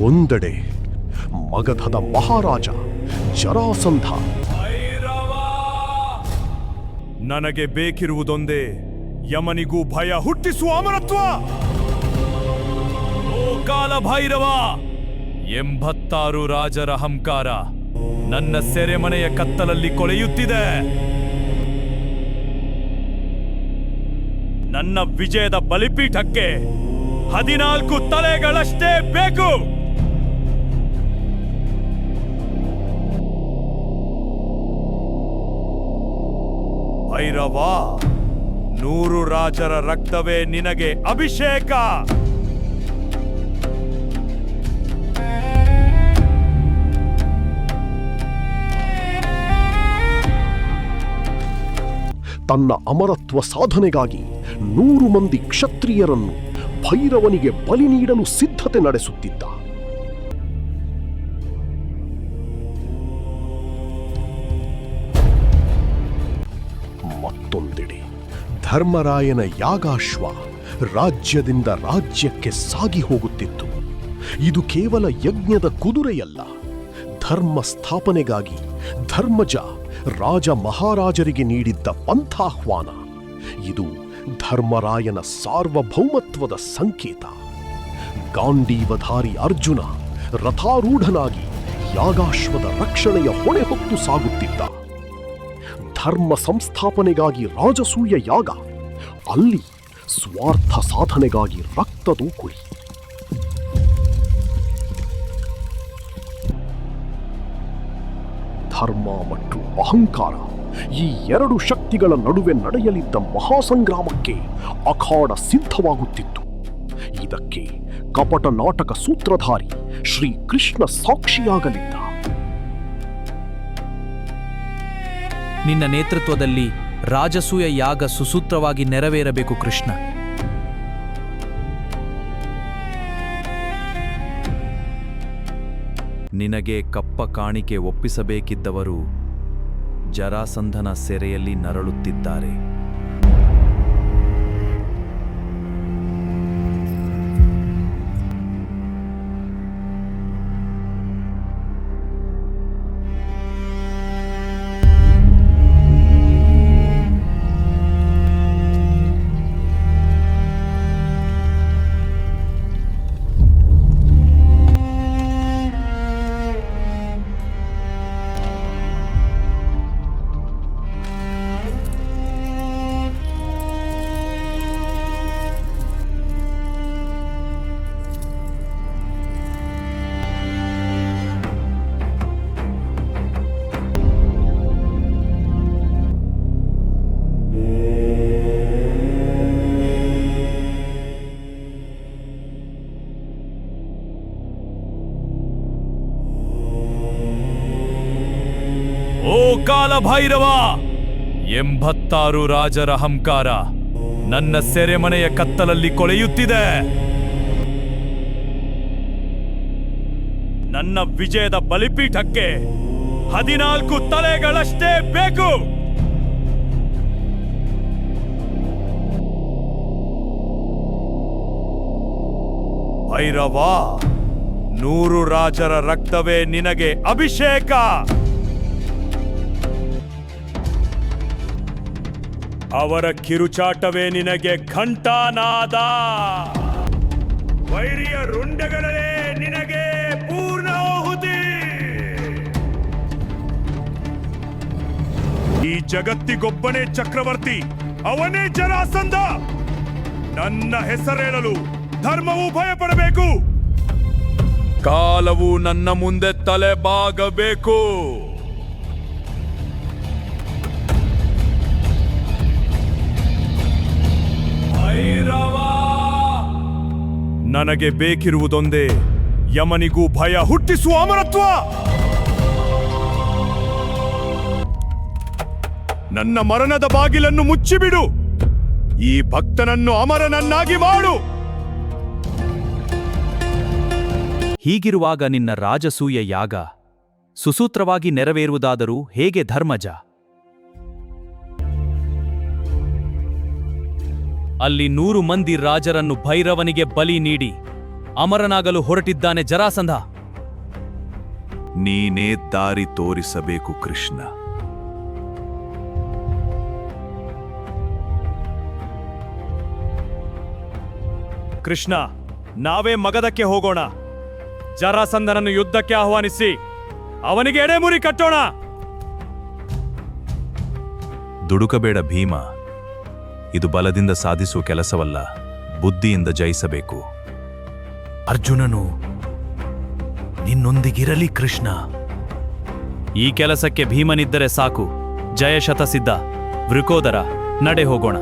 ಒಂದೆಡೆ ಮಗಧದ ಮಹಾರಾಜ ಜರಾಸಂಧ. ನನಗೆ ಬೇಕಿರುವುದೊಂದೇ ಯಮನಿಗೂ ಭಯ ಹುಟ್ಟಿಸುವ ಅಮರತ್ವ. ಓ ಕಾಲ ಭೈರವ, 86 ರಾಜರ ಅಹಂಕಾರ ನನ್ನ ಸೆರೆಮನೆಯ ಕತ್ತಲಲ್ಲಿ ಕೊಳೆಯುತ್ತಿದೆ. ನನ್ನ ವಿಜಯದ ಬಲಿಪೀಠಕ್ಕೆ 14 ತಲೆಗಳಷ್ಟೇ ಬೇಕು. ಭೈರವ, 100 ರಾಜರ ರಕ್ತವೇ ನಿನಗೆ ಅಭಿಷೇಕ. ತನ್ನ ಅಮರತ್ವ ಸಾಧನೆಗಾಗಿ 100 ಮಂದಿ ಕ್ಷತ್ರಿಯರನ್ನು ಭೈರವನಿಗೆ ಬಲಿ ನೀಡಲು ಸಿದ್ಧತೆ ನಡೆಸುತ್ತಿದ್ದ. ಮತ್ತೊಂದೆಡೆ ಧರ್ಮರಾಯನ ಯಾಗಾಶ್ವ ರಾಜ್ಯದಿಂದ ರಾಜ್ಯಕ್ಕೆ ಸಾಗಿ ಹೋಗುತ್ತಿತ್ತು. ಇದು ಕೇವಲ ಯಜ್ಞದ ಕುದುರೆಯಲ್ಲ, ಧರ್ಮ ಸ್ಥಾಪನೆಗಾಗಿ ಧರ್ಮಜ ರಾಜ ಮಹಾರಾಜರಿಗೆ ನೀಡಿದ್ದ ಪಂಥಾಹ್ವಾನ. ಇದು ಧರ್ಮರಾಯನ ಸಾರ್ವಭೌಮತ್ವದ ಸಂಕೇತ. ಗಾಂಡೀವಧಾರಿ ಅರ್ಜುನ ರಥಾರೂಢನಾಗಿ ಯಾಗಾಶ್ವದ ರಕ್ಷಣೆಯ ಹೊಣೆ ಹೊತ್ತು ಸಾಗುತ್ತಿದ್ದ. ಧರ್ಮ ಸಂಸ್ಥಾಪನೆಗಾಗಿ ರಾಜಸೂಯ ಯಾಗ, ಅಲ್ಲಿ ಸ್ವಾರ್ಥ ಸಾಧನೆಗಾಗಿ ರಕ್ತದೋಕುಳಿ. ಧರ್ಮ ಮತ್ತು ಅಹಂಕಾರ, ಈ 2 ಶಕ್ತಿಗಳ ನಡುವೆ ನಡೆಯಲಿದ್ದ ಮಹಾಸಂಗ್ರಾಮಕ್ಕೆ ಅಖಾಡ ಸಿದ್ಧವಾಗುತ್ತಿತ್ತು. ಇದಕ್ಕೆ ಕಪಟ ನಾಟಕ ಸೂತ್ರಧಾರಿ ಶ್ರೀ ಕೃಷ್ಣ ಸಾಕ್ಷಿಯಾಗಲಿದ್ದ. ನಿನ್ನ ನೇತೃತ್ವದಲ್ಲಿ ರಾಜಸೂಯ ಯಾಗ ಸುಸೂತ್ರವಾಗಿ ನೆರವೇರಬೇಕು ಕೃಷ್ಣ. ನಿನಗೆ ಕಪ್ಪ ಕಾಣಿಕೆ ಒಪ್ಪಿಸಬೇಕಿದ್ದವರು ಜರಾಸಂಧನ ಸೆರೆಯಲ್ಲಿ ನರಳುತ್ತಿದ್ದಾರೆ. ಓ ಕಾಲ ಭೈರವ, 86 ರಾಜರ ಅಹಂಕಾರ ನನ್ನ ಸೆರೆಮನೆಯ ಕತ್ತಲಲ್ಲಿ ಕೊಳೆಯುತ್ತಿದೆ. ನನ್ನ ವಿಜಯದ ಬಲಿಪೀಠಕ್ಕೆ 14 ತಲೆಗಳಷ್ಟೇ ಬೇಕು. ಭೈರವ, 100 ರಾಜರ ರಕ್ತವೇ ನಿನಗೆ ಅಭಿಷೇಕ. ಅವರ ಕಿರುಚಾಟವೇ ನಿನಗೆ ಘಂಟಾನಾದ. ವೈರಿಯ ರುಂಡಗಳೇ ನಿನಗೆ ಪೂರ್ಣಾಹುತಿ. ಈ ಜಗತ್ತಿಗೊಬ್ಬನೇ ಚಕ್ರವರ್ತಿ, ಅವನೇ ಜರಾಸಂಧ. ನನ್ನ ಹೆಸರೇಳಲು ಧರ್ಮವು ಭಯಪಡಬೇಕು. ಕಾಲವು ನನ್ನ ಮುಂದೆ ತಲೆ ಬಾಗಬೇಕು. ನನಗೆ ಬೇಕಿರುವುದೊಂದೇ ಯಮನಿಗೂ ಭಯ ಹುಟ್ಟಿಸುವ ಅಮರತ್ವ. ನನ್ನ ಮರಣದ ಬಾಗಿಲನ್ನು ಮುಚ್ಚಿಬಿಡು. ಈ ಭಕ್ತನನ್ನು ಅಮರನನ್ನಾಗಿ ಮಾಡು. ಹೀಗಿರುವಾಗ ನಿನ್ನ ರಾಜಸೂಯ ಯಾಗ ಸುಸೂತ್ರವಾಗಿ ನೆರವೇರುವುದಾದರೂ ಹೇಗೆ ಧರ್ಮಜ? ಅಲ್ಲಿ 100 ಮಂದಿ ರಾಜರನ್ನು ಭೈರವನಿಗೆ ಬಲಿ ನೀಡಿ ಅಮರನಾಗಲು ಹೊರಟಿದ್ದಾನೆ ಜರಾಸಂಧ. ನೀನೇ ದಾರಿ ತೋರಿಸಬೇಕು ಕೃಷ್ಣ. ಕೃಷ್ಣ, ನಾವೇ ಮಗದಕ್ಕೆ ಹೋಗೋಣ. ಜರಾಸಂಧನನ್ನು ಯುದ್ಧಕ್ಕೆ ಆಹ್ವಾನಿಸಿ ಅವನಿಗೆ ಎಡೆಮುರಿ ಕಟ್ಟೋಣ. ದುಡುಕಬೇಡ ಭೀಮ. ಇದು ಬಲದಿಂದ ಸಾಧಿಸುವ ಕೆಲಸವಲ್ಲ, ಬುದ್ಧಿಯಿಂದ ಜಯಿಸಬೇಕು. ಅರ್ಜುನನು ನಿನ್ನೊಂದಿಗಿರಲಿ ಕೃಷ್ಣ. ಈ ಕೆಲಸಕ್ಕೆ ಭೀಮನಿದ್ದರೆ ಸಾಕು. ಜಯಶತಸಿದ್ಧ. ವೃಕೋದರ, ನಡೆ ಹೋಗೋಣ.